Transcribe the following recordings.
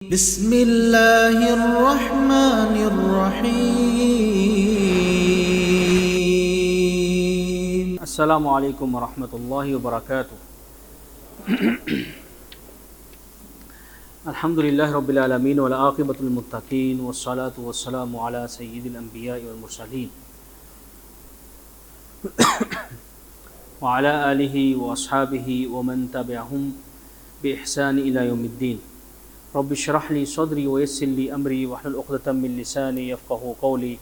بسم اللہ الرحمن الرحیم۔ السلام علیکم ورحمۃ اللہ وبرکاتہ۔ الحمدللہ رب العالمین والعاقبۃ للمتقین والصلاۃ والسلام علی سید الانبیاء والمرسلین وعلی آلہ واصحابہ ومن تبعہم بإحسان الی یوم الدین۔ رب اشرح لی صدری ویسر لی امری واحلل عقدۃ من لسانی یفقہوا قولی۔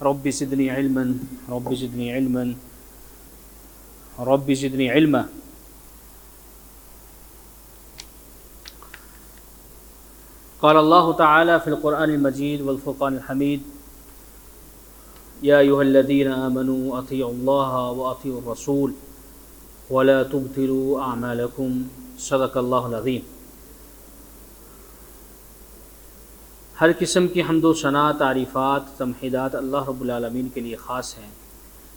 رب زدنی علما رب زدنی علما رب زدنی علما۔ قال اللہ تعالی فی القرآن المجید والفرقان الحمید: یا ایھا الذین آمنوا اطیعوا اللہ واطیعوا الرسول ولا تبطلوا اعمالکم۔ صدق اللہ العظیم۔ ہر قسم کی حمد و ثنا، تعریفات، تمحیدات اللہ رب العالمین کے لیے خاص ہیں۔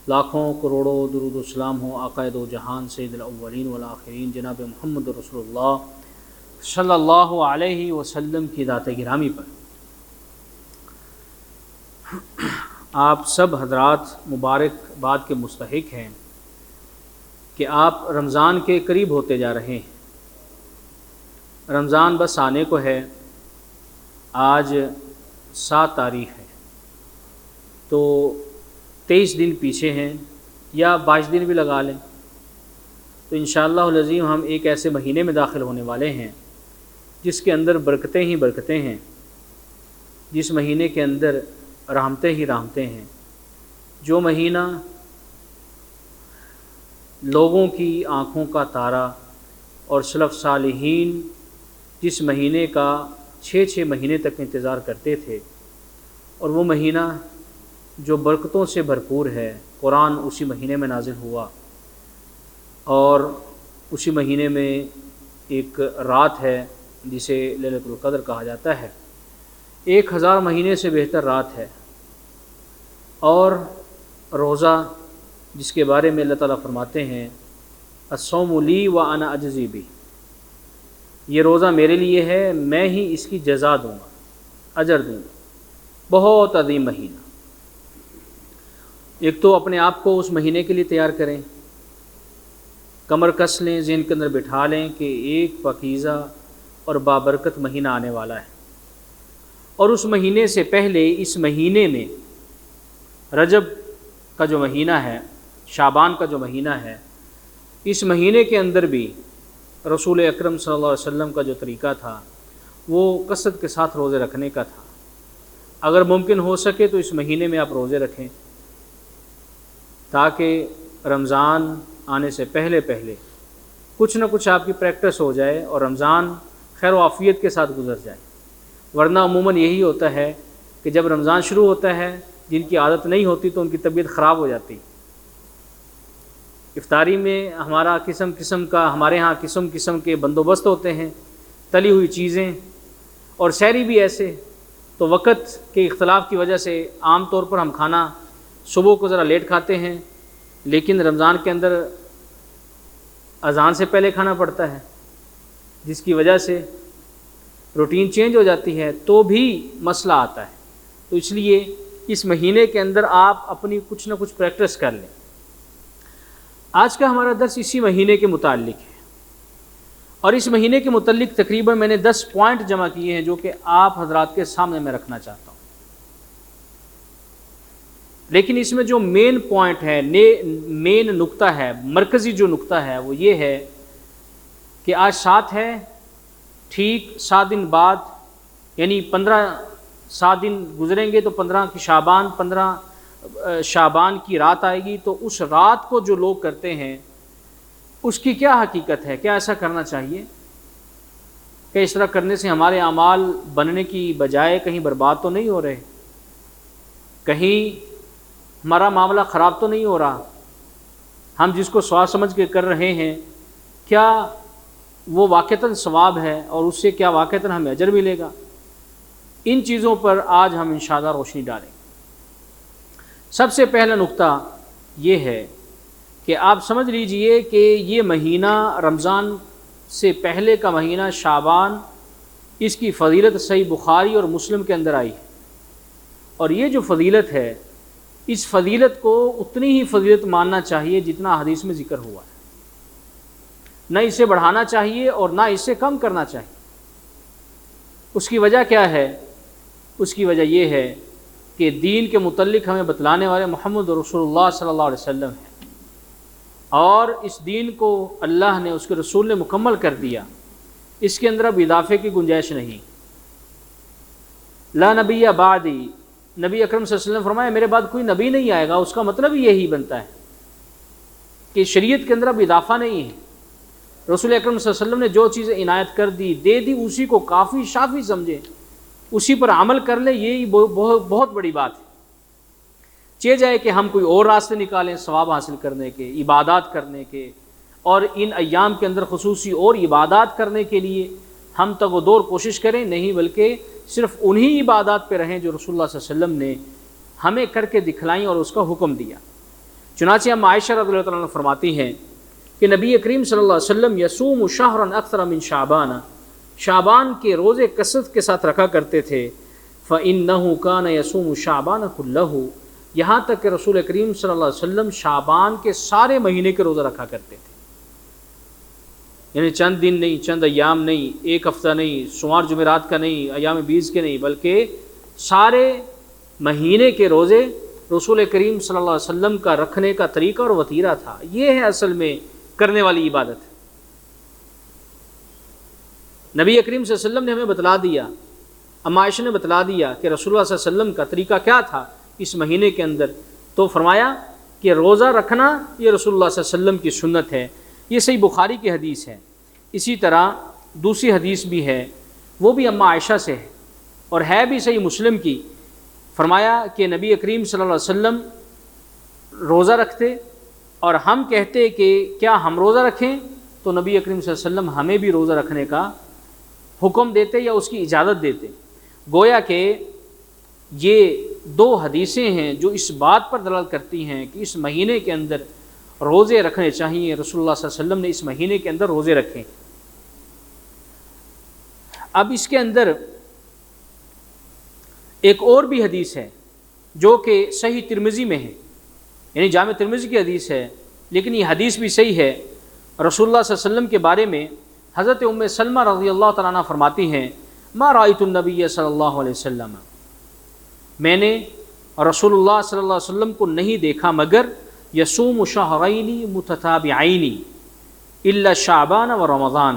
لاکھوں کروڑوں درود و سلام ہوں آقائے دو جہان سید الاولین والآخرین جناب محمد رسول اللہ صلی اللہ علیہ وسلم کی ذات گرامی پر۔ آپ سب حضرات مبارک باد کے مستحق ہیں کہ آپ رمضان کے قریب ہوتے جا رہے ہیں۔ رمضان بس آنے کو ہے۔ آج 7 تاریخ ہے، تو 23 دن پیچھے ہیں، یا 22 دن بھی لگا لیں، تو انشاءاللہ العظیم ہم ایک ایسے مہینے میں داخل ہونے والے ہیں جس کے اندر برکتیں ہی برکتیں ہیں، جس مہینے کے اندر رحمتیں ہی رحمتیں ہیں، جو مہینہ لوگوں کی آنکھوں کا تارا اور سلف صالحین جس مہینے کا 6 مہینے تک انتظار کرتے تھے، اور وہ مہینہ جو برکتوں سے بھرپور ہے۔ قرآن اسی مہینے میں نازل ہوا، اور اسی مہینے میں ایک رات ہے جسے لیلۃ القدر کہا جاتا ہے۔ 1000 مہینے سے بہتر رات ہے۔ اور روزہ، جس کے بارے میں اللہ تعالیٰ فرماتے ہیں الصوم لی وانا اجزی بہ، یہ روزہ میرے لیے ہے، میں ہی اس کی جزا دوں گا، اجر دوں گا۔ بہت عظیم مہینہ۔ ایک تو اپنے آپ کو اس مہینے کے لیے تیار کریں، کمر کس لیں، ذہن کے اندر بٹھا لیں کہ ایک پاکیزہ اور بابرکت مہینہ آنے والا ہے۔ اور اس مہینے سے پہلے اس مہینے میں رجب کا جو مہینہ ہے، شعبان کا جو مہینہ ہے، اس مہینے کے اندر بھی رسول اکرم صلی اللہ علیہ وسلم کا جو طریقہ تھا وہ کثرت کے ساتھ روزے رکھنے کا تھا۔ اگر ممکن ہو سکے تو اس مہینے میں آپ روزے رکھیں، تاکہ رمضان آنے سے پہلے کچھ نہ کچھ آپ کی پریکٹس ہو جائے اور رمضان خیر و عافیت کے ساتھ گزر جائے۔ ورنہ عموماً یہی ہوتا ہے کہ جب رمضان شروع ہوتا ہے، جن کی عادت نہیں ہوتی تو ان کی طبیعت خراب ہو جاتی۔ افطاری میں ہمارے ہاں قسم کے بندوبست ہوتے ہیں، تلی ہوئی چیزیں، اور سحری بھی ایسے۔ تو وقت کے اختلاف کی وجہ سے عام طور پر ہم کھانا صبح کو ذرا لیٹ کھاتے ہیں، لیکن رمضان کے اندر اذان سے پہلے کھانا پڑتا ہے، جس کی وجہ سے روٹین چینج ہو جاتی ہے، تو بھی مسئلہ آتا ہے۔ تو اس لیے اس مہینے کے اندر آپ اپنی کچھ نہ کچھ پریکٹس کر لیں۔ آج کا ہمارا درس اسی مہینے کے متعلق ہے، اور اس مہینے کے متعلق تقریباً میں نے 10 پوائنٹ جمع کیے ہیں جو کہ آپ حضرات کے سامنے میں رکھنا چاہتا ہوں۔ لیکن اس میں جو مین پوائنٹ ہے، مین نقطہ ہے، مرکزی جو نقطہ ہے، وہ یہ ہے کہ آج 7 ہے، ٹھیک 7 دن بعد، یعنی 7 دن گزریں گے تو 15 شعبان کی رات آئے گی۔ تو اس رات کو جو لوگ کرتے ہیں اس کی کیا حقیقت ہے؟ کیا ایسا کرنا چاہیے کہ اس طرح کرنے سے ہمارے اعمال بننے کی بجائے کہیں برباد تو نہیں ہو رہے، کہیں ہمارا معاملہ خراب تو نہیں ہو رہا؟ ہم جس کو ثواب سمجھ کے کر رہے ہیں، کیا وہ واقعتاً ثواب ہے، اور اس سے کیا واقعتاً ہمیں اجر ملے گا؟ ان چیزوں پر آج ہم انشاءاللہ روشنی ڈالیں گے۔ سب سے پہلا نقطہ یہ ہے کہ آپ سمجھ لیجئے کہ یہ مہینہ رمضان سے پہلے کا مہینہ شعبان اس کی فضیلت صحیح بخاری اور مسلم کے اندر آئی ہے، اور یہ جو فضیلت ہے اس فضیلت کو اتنی ہی فضیلت ماننا چاہیے جتنا حدیث میں ذکر ہوا ہے، نہ اسے بڑھانا چاہیے اور نہ اسے کم کرنا چاہیے۔ اس کی وجہ کیا ہے؟ اس کی وجہ یہ ہے کہ دین کے متعلق ہمیں بتلانے والے محمد رسول اللہ صلی اللہ علیہ وسلم ہیں، اور اس دین کو اللہ نے، اس کے رسول نے مکمل کر دیا، اس کے اندر اب اضافے کی گنجائش نہیں۔ لا نبی بعدی، نبی اکرم صلی اللہ علیہ وسلم فرمایا میرے بعد کوئی نبی نہیں آئے گا، اس کا مطلب یہی بنتا ہے کہ شریعت کے اندر اب اضافہ نہیں ہے۔ رسول اکرم صلی اللہ علیہ وسلم نے جو چیزیں عنایت کر دی، دے دی، اسی کو کافی شافی سمجھے، اسی پر عمل کر لے، یہی بہت بڑی بات ہے۔ چاہے جائے کہ ہم کوئی اور راستے نکالیں ثواب حاصل کرنے کے، عبادات کرنے کے، اور ان ایام کے اندر خصوصی اور عبادات کرنے کے لیے ہم تگ و دور کوشش کریں، نہیں بلکہ صرف انہی عبادات پہ رہیں جو رسول اللہ صلی اللہ علیہ وسلم نے ہمیں کر کے دکھلائیں اور اس کا حکم دیا۔ چنانچہ ہم عائشہ رضی اللہ تعالیٰ عنہ فرماتی ہیں کہ نبی کریم صلی اللہ علیہ وسلم یصوم شہرا اکثر من شعبان، شعبان کے روزے کثرت کے ساتھ رکھا کرتے تھے۔ فإنہ کان یصوم شعبان کلہ، یہاں تک کہ رسول کریم صلی اللہ علیہ وسلم شعبان کے سارے مہینے کے روزہ رکھا کرتے تھے، یعنی چند دن نہیں، چند ایام نہیں، ایک ہفتہ نہیں، سوار جمعرات کا نہیں، ایام بیس کے نہیں، بلکہ سارے مہینے کے روزے رسول کریم صلی اللہ علیہ وسلم کا رکھنے کا طریقہ اور وتیرہ تھا۔ یہ ہے اصل میں کرنے والی عبادت۔ نبی کریم صلی اللہ علیہ وسلم نے ہمیں بتلا دیا، اما عائشہ نے بتلا دیا کہ رسول اللہ صلی اللہ علیہ وسلم کا طریقہ کیا تھا اس مہینے کے اندر، تو فرمایا کہ روزہ رکھنا یہ رسول اللہ صلی اللہ علیہ وسلم کی سنت ہے۔ یہ صحیح بخاری کی حدیث ہے۔ اسی طرح دوسری حدیث بھی ہے، وہ بھی اما عائشہ سے ہے اور ہے بھی صحیح مسلم کی۔ فرمایا کہ نبی کریم صلی اللہ علیہ وسلم روزہ رکھتے اور ہم کہتے کہ کیا ہم روزہ رکھیں، تو نبی کریم صلی اللہ علیہ وسلم ہمیں بھی روزہ رکھنے کا حکم دیتے یا اس کی اجازت دیتے۔ گویا کہ یہ دو حدیثیں ہیں جو اس بات پر دلالت کرتی ہیں کہ اس مہینے کے اندر روزے رکھنے چاہیے۔ رسول اللہ صلی اللہ علیہ وسلم نے اس مہینے کے اندر روزے رکھے۔ اب اس کے اندر ایک اور بھی حدیث ہے جو کہ صحیح ترمذی میں ہے، یعنی جامع ترمذی کی حدیث ہے، لیکن یہ حدیث بھی صحیح ہے۔ رسول اللہ صلی اللہ علیہ وسلم کے بارے میں حضرت ام سلمہ رضی اللہ تعالیٰ عنہ فرماتی ہیں ما رأیت النبی صلی اللہ علیہ وسلم، میں نے رسول اللہ صلی اللہ علیہ وسلم کو نہیں دیکھا مگر یصوم شہرین متتابعین الا شعبان و رمضان،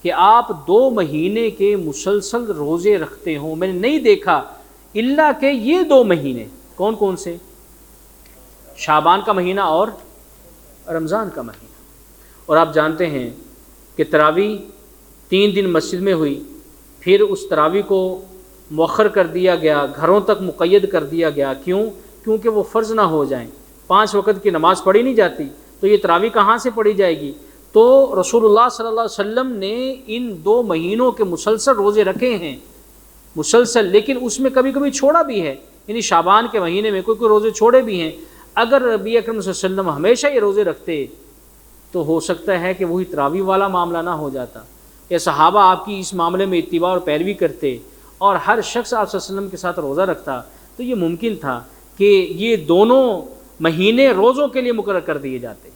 کہ آپ 2 مہینے کے مسلسل روزے رکھتے ہوں، میں نے نہیں دیکھا الا کہ یہ 2 مہینے کون کون سے؟ شعبان کا مہینہ اور رمضان کا مہینہ۔ اور آپ جانتے ہیں کہ تراویح 3 دن مسجد میں ہوئی، پھر اس تراویح کو مؤخر کر دیا گیا، گھروں تک مقید کر دیا گیا۔ کیوں؟ کیونکہ وہ فرض نہ ہو جائیں۔ 5 وقت کی نماز پڑھی نہیں جاتی تو یہ تراویح کہاں سے پڑھی جائے گی؟ تو رسول اللہ صلی اللہ علیہ وسلم نے ان 2 مہینوں کے مسلسل روزے رکھے ہیں، مسلسل، لیکن اس میں کبھی کبھی چھوڑا بھی ہے، یعنی شعبان کے مہینے میں کوئی روزے چھوڑے بھی ہیں۔ اگر نبی اکرم صلی اللہ علیہ وسلم ہمیشہ یہ روزے رکھتے تو ہو سکتا ہے کہ وہی تراویح والا معاملہ نہ ہو جاتا، یا صحابہ آپ کی اس معاملے میں اتباع اور پیروی کرتے اور ہر شخص آپ صلی اللہ علیہ وسلم کے ساتھ روزہ رکھتا، تو یہ ممکن تھا کہ یہ دونوں مہینے روزوں کے لیے مقرر کر دیے جاتے۔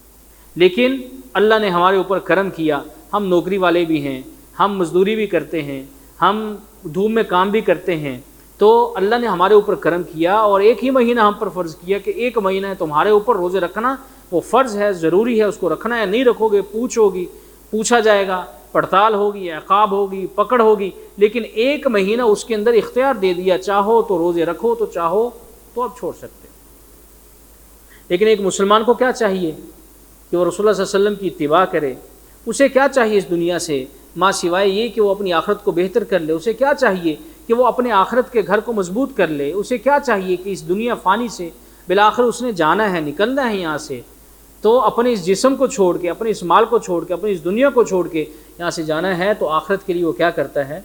لیکن اللہ نے ہمارے اوپر کرم کیا، ہم نوکری والے بھی ہیں، ہم مزدوری بھی کرتے ہیں، ہم دھوپ میں کام بھی کرتے ہیں، تو اللہ نے ہمارے اوپر کرم کیا اور ایک ہی مہینہ ہم پر فرض کیا کہ 1 مہینہ ہے تمہارے اوپر روزے رکھنا، وہ فرض ہے، ضروری ہے، اس کو رکھنا ہے، نہیں رکھو گے پوچھا جائے گا، پڑتال ہوگی، عقاب ہوگی، پکڑ ہوگی۔ لیکن 1 مہینہ اس کے اندر اختیار دے دیا، چاہو تو روزے رکھو، تو چاہو تو آپ چھوڑ سکتے۔ لیکن ایک مسلمان کو کیا چاہیے کہ وہ رسول اللہ صلی اللہ علیہ وسلم کی اتباع کرے۔ اسے کیا چاہیے اس دنیا سے ماں سوائے یہ کہ وہ اپنی آخرت کو بہتر کر لے؟ اسے کیا چاہیے کہ وہ اپنے آخرت کے گھر کو مضبوط کر لے؟ اسے کیا چاہیے کہ اس دنیا فانی سے بالآخر اس نے جانا ہے، نکلنا ہے یہاں سے، تو اپنے اس جسم کو چھوڑ کے، اپنے اس مال کو چھوڑ کے، اپنی اس دنیا کو چھوڑ کے یہاں سے جانا ہے، تو آخرت کے لیے وہ کیا کرتا ہے؟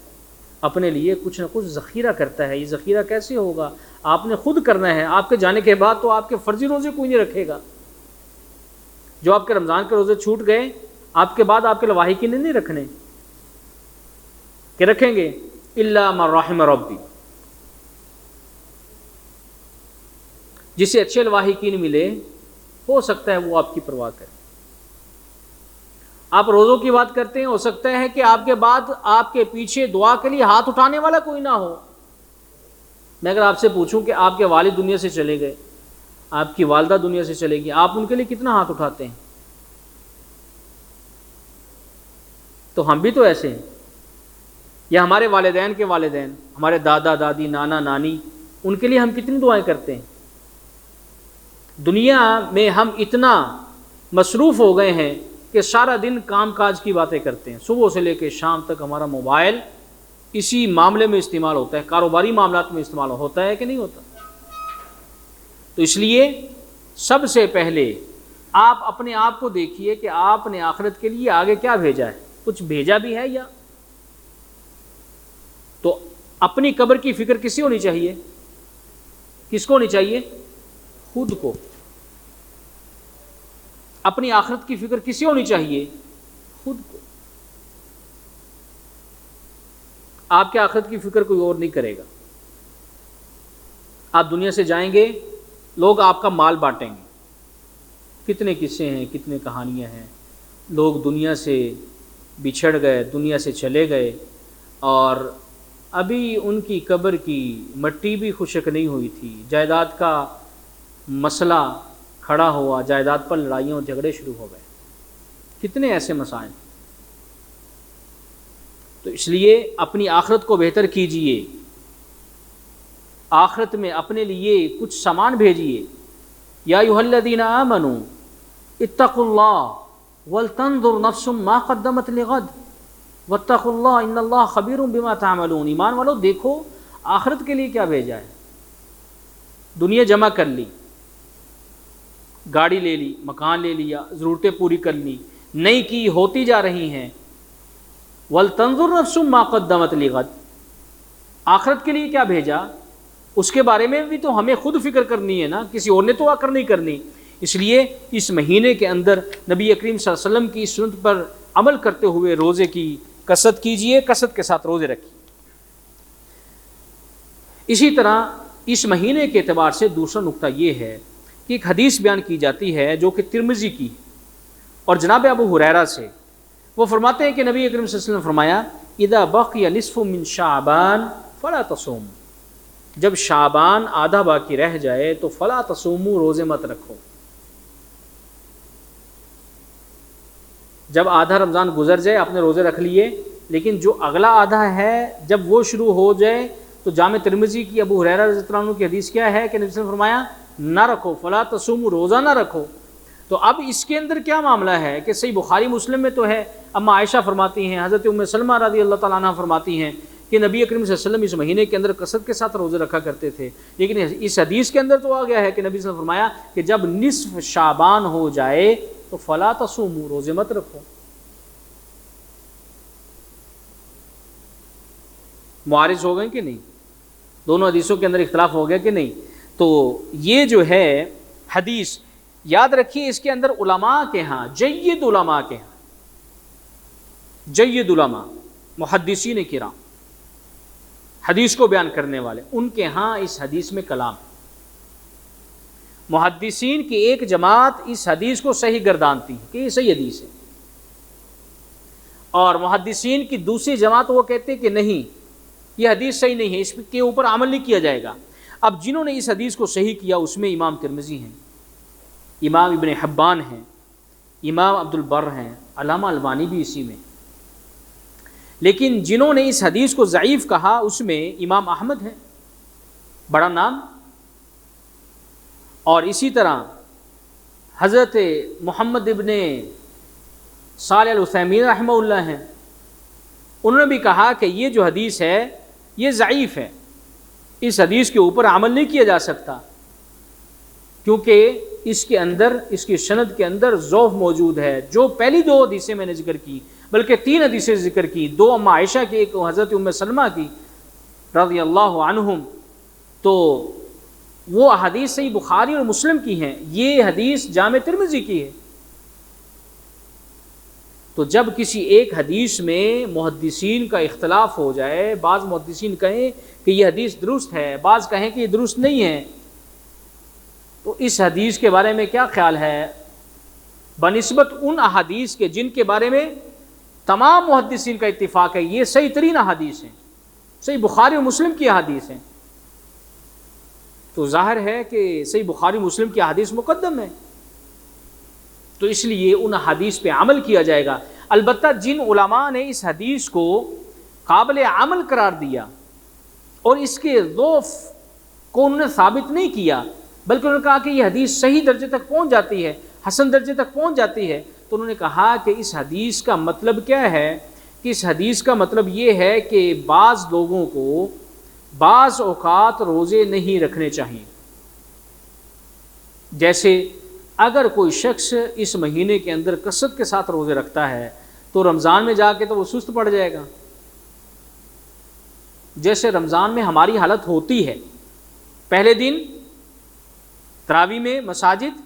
اپنے لیے کچھ نہ کچھ ذخیرہ کرتا ہے۔ یہ ذخیرہ کیسے ہوگا؟ آپ نے خود کرنا ہے۔ آپ کے جانے کے بعد تو آپ کے فرضی روزے کوئی نہیں رکھے گا۔ جو آپ کے رمضان کے روزے چھوٹ گئے، آپ کے بعد آپ کے لواحقین نہیں رکھنے کہ رکھیں گے؟ الا من رحم ربی. جسے اچھے لواحقین ملے ہو سکتا ہے وہ آپ کی پرواہ کرے. آپ روزوں کی بات کرتے ہیں، ہو سکتا ہے کہ آپ کے بعد آپ کے پیچھے دعا کے لیے ہاتھ اٹھانے والا کوئی نہ ہو. میں اگر آپ سے پوچھوں کہ آپ کے والد دنیا سے چلے گئے، آپ کی والدہ دنیا سے چلے گی، آپ ان کے لیے کتنا ہاتھ اٹھاتے ہیں؟ تو ہم بھی تو ایسے ہیں. یا ہمارے والدین کے والدین، ہمارے دادا دادی، نانا نانی، ان کے لیے ہم کتنی دعائیں کرتے ہیں. دنیا میں ہم اتنا مصروف ہو گئے ہیں کہ سارا دن کام کاج کی باتیں کرتے ہیں، صبح سے لے کے شام تک ہمارا موبائل اسی معاملے میں استعمال ہوتا ہے، کاروباری معاملات میں استعمال ہوتا ہے کہ نہیں ہوتا. تو اس لیے سب سے پہلے آپ اپنے آپ کو دیکھیے کہ آپ نے آخرت کے لیے آگے کیا بھیجا ہے، کچھ بھیجا بھی ہے یا. تو اپنی قبر کی فکر کس سے ہونی چاہیے؟ کس کو ہونی چاہیے؟ خود کو. اپنی آخرت کی فکر کس سے ہونی چاہیے؟ خود کو. آپ کے آخرت کی فکر کوئی اور نہیں کرے گا. آپ دنیا سے جائیں گے، لوگ آپ کا مال بانٹیں گے. کتنے قصے ہیں، کتنے کہانیاں ہیں. لوگ دنیا سے بچھڑ گئے، دنیا سے چلے گئے، اور ابھی ان کی قبر کی مٹی بھی خشک نہیں ہوئی تھی، جائیداد کا مسئلہ کھڑا ہوا، جائیداد پر لڑائیاں اور جھگڑے شروع ہو گئے. کتنے ایسے مسائل. تو اس لیے اپنی آخرت کو بہتر کیجئے، آخرت میں اپنے لیے کچھ سامان بھیجئے. یا ایھا الذین آمنوا اتقوا اللہ ولتنظر نفس ما قدمت لغد واتقوا اللہ ان اللہ خبیر بما تعملون. ایمان والو دیکھو آخرت کے لیے کیا بھیجا ہے. دنیا جمع کر لی، گاڑی لے لی، مکان لے لیا، ضرورتیں پوری کر لی، نئی کی ہوتی جا رہی ہیں. وَلْتَنظُرْ نَفْسٌ مَا قَدَّمَتْ لِغَدٍ. آخرت کے لیے کیا بھیجا، اس کے بارے میں بھی تو ہمیں خود فکر کرنی ہے نا، کسی اور نے تو آ کر نہیں کرنی. اس لیے اس مہینے کے اندر نبی کریم صلی اللہ علیہ وسلم کی سنت پر عمل کرتے ہوئے روزے کی کثرت کیجئے، کثرت کے ساتھ روزے رکھیے. اسی طرح اس مہینے کے اعتبار سے دوسرا نقطہ یہ ہے کہ ایک حدیث بیان کی جاتی ہے جو کہ ترمذی کی اور جناب ابو ہریرہ سے. وہ فرماتے ہیں کہ نبی اکرم صلی اللہ علیہ وسلم نے فرمایا اذا بقی نصف من شعبان فلا تصوم. جب شعبان آدھا باقی رہ جائے تو فلا تصوموا، روزے مت رکھو. جب آدھا رمضان گزر جائے آپ نے روزے رکھ لیے، لیکن جو اگلا آدھا ہے جب وہ شروع ہو جائے تو جامع ترمذی کی ابو ہریرہ رضی اللہ عنہ کی حدیث کیا ہے کہ نبی صلی اللہ علیہ وسلم نے فرمایا نہ رکھو، فلا تصوموا، روزہ نہ رکھو. تو اب اس کے اندر کیا معاملہ ہے کہ صحیح بخاری مسلم میں تو ہے، اما عائشہ فرماتی ہیں، حضرت ام سلمہ رضی اللہ تعالیٰ عنہ فرماتی ہیں کہ نبی اکرم صلی اللہ علیہ وسلم اس مہینے کے اندر کثرت کے ساتھ روزے رکھا کرتے تھے. لیکن اس حدیث کے اندر تو آ گیا ہے کہ نبی صلی اللہ علیہ وسلم نے فرمایا کہ جب نصف شعبان ہو جائے تو فلا تصوموا، روزے مت رکھو. معارض ہو گئے کہ نہیں؟ دونوں حدیثوں کے اندر اختلاف ہو گیا کہ نہیں؟ تو یہ جو ہے حدیث یاد رکھیے، اس کے اندر علماء کے ہاں، جید علماء کے ہاں، جید علماء محدثین کرام، حدیث کو بیان کرنے والے، ان کے ہاں اس حدیث میں کلام. محدثین کی ایک جماعت اس حدیث کو صحیح گردانتی ہے کہ یہ صحیح حدیث ہے، اور محدثین کی دوسری جماعت وہ کہتے کہ نہیں، یہ حدیث صحیح نہیں ہے، اس کے اوپر عمل نہیں کیا جائے گا. اب جنہوں نے اس حدیث کو صحیح کیا اس میں امام ترمذی ہیں، امام ابن حبان ہیں، امام عبد البر ہیں، علامہ البانی بھی اسی میں. لیکن جنہوں نے اس حدیث کو ضعیف کہا اس میں امام احمد ہیں، بڑا نام، اور اسی طرح حضرت محمد ابن صالح العثیمین رحمہ اللہ ہیں. انہوں نے بھی کہا کہ یہ جو حدیث ہے یہ ضعیف ہے، اس حدیث کے اوپر عمل نہیں کیا جا سکتا، کیونکہ اس کے اندر، اس کی سند کے اندر ضعف موجود ہے. جو پہلی دو حدیثیں میں نے ذکر کی، بلکہ تین حدیثیں ذکر کی، دو اما عائشہ کی، ایک حضرت ام سلمہ کی رضی اللہ عنہم، تو وہ حدیث صحیح بخاری اور مسلم کی ہیں، یہ حدیث جامع ترمذی کی ہے. تو جب کسی ایک حدیث میں محدثین کا اختلاف ہو جائے، بعض محدثین کہیں کہ یہ حدیث درست ہے، بعض کہیں کہ یہ درست نہیں ہے، تو اس حدیث کے بارے میں کیا خیال ہے بنسبت ان احادیث کے جن کے بارے میں تمام محدثین کا اتفاق ہے یہ صحیح ترین احادیث ہیں، صحیح بخاری و مسلم کی احادیث ہیں، تو ظاہر ہے کہ صحیح بخاری مسلم کی احادیث مقدم ہے، تو اس لیے ان حدیث پہ عمل کیا جائے گا۔ البتہ جن علماء نے اس حدیث کو قابل عمل قرار دیا اور اس کے ضعف کو انہوں نے ثابت نہیں کیا، بلکہ انہوں نے کہا کہ یہ حدیث صحیح درجے تک پہنچ جاتی ہے، حسن درجے تک پہنچ جاتی ہے، تو انہوں نے کہا کہ اس حدیث کا مطلب کیا ہے، کہ اس حدیث کا مطلب یہ ہے کہ بعض لوگوں کو بعض اوقات روزے نہیں رکھنے چاہیے۔ جیسے اگر کوئی شخص اس مہینے کے اندر کثرت کے ساتھ روزے رکھتا ہے تو رمضان میں جا کے تو وہ سست پڑ جائے گا۔ جیسے رمضان میں ہماری حالت ہوتی ہے، پہلے دن تراویح میں مساجد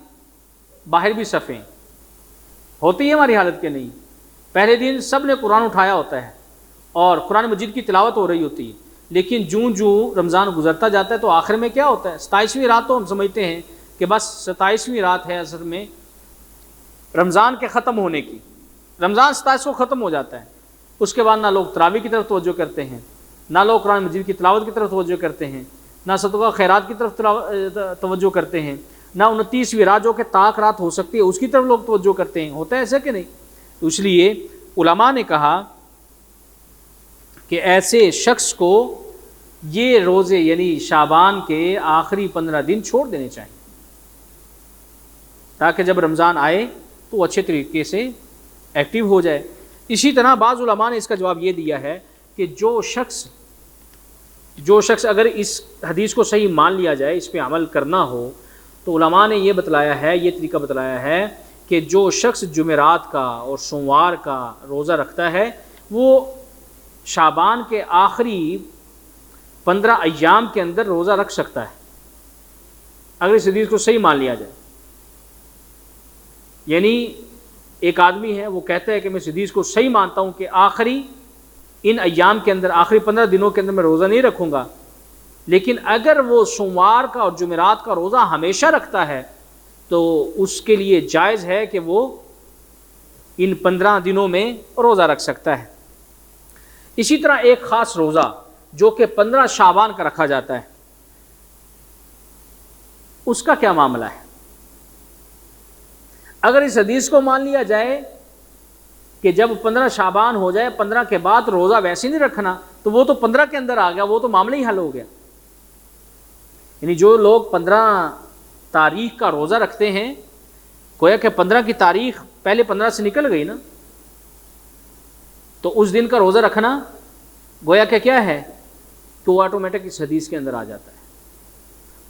باہر بھی صفیں ہوتی ہے ہماری حالت کے نہیں، پہلے دن سب نے قرآن اٹھایا ہوتا ہے اور قرآن مجید کی تلاوت ہو رہی ہوتی ہے، لیکن جوں رمضان گزرتا جاتا ہے تو آخر میں کیا ہوتا ہے، 27ویں رات تو ہم سمجھتے ہیں کہ بس 27ویں رات ہے اصل میں رمضان کے ختم ہونے کی، رمضان 27 کو ختم ہو جاتا ہے، اس کے بعد نہ لوگ تراویح کی طرف توجہ کرتے ہیں، نہ لوگ قرآن مجید کی تلاوت کی طرف توجہ کرتے ہیں، نہ صدقہ خیرات کی طرف توجہ کرتے ہیں، نہ 29ویں رات جو کہ طاق رات ہو سکتی ہے اس کی طرف لوگ توجہ کرتے ہیں، ہوتا ہے ایسا کہ نہیں؟ تو اس لیے علماء نے کہا کہ ایسے شخص کو یہ روزے یعنی شعبان کے آخری 15 دن چھوڑ دینے چاہیے تاکہ جب رمضان آئے تو وہ اچھے طریقے سے ایکٹیو ہو جائے۔ اسی طرح بعض علماء نے اس کا جواب یہ دیا ہے کہ جو شخص اگر اس حدیث کو صحیح مان لیا جائے، اس پہ عمل کرنا ہو، تو علماء نے یہ بتلایا ہے، یہ طریقہ بتلایا ہے کہ جو شخص جمعرات کا اور سوموار کا روزہ رکھتا ہے وہ شعبان کے آخری 15 ایام کے اندر روزہ رکھ سکتا ہے، اگر اس حدیث کو صحیح مان لیا جائے۔ یعنی ایک آدمی ہے وہ کہتا ہے کہ میں اس حدیث کو صحیح مانتا ہوں کہ آخری ان ایام کے اندر، آخری 15 دنوں کے اندر میں روزہ نہیں رکھوں گا، لیکن اگر وہ سوموار کا اور جمعرات کا روزہ ہمیشہ رکھتا ہے تو اس کے لیے جائز ہے کہ وہ ان 15 دنوں میں روزہ رکھ سکتا ہے۔ اسی طرح ایک خاص روزہ جو کہ 15 شعبان کا رکھا جاتا ہے، اس کا کیا معاملہ ہے؟ اگر اس حدیث کو مان لیا جائے کہ جب 15 شعبان ہو جائے 15 کے بعد روزہ ویسے نہیں رکھنا، تو وہ تو 15 کے اندر آ گیا، وہ تو معاملہ ہی حل ہو گیا۔ یعنی جو لوگ 15 تاریخ کا روزہ رکھتے ہیں، گویا کہ 15 کی تاریخ پہلے 15 سے نکل گئی نا، تو اس دن کا روزہ رکھنا گویا کہ کیا ہے کہ وہ آٹومیٹک اس حدیث کے اندر آ جاتا ہے۔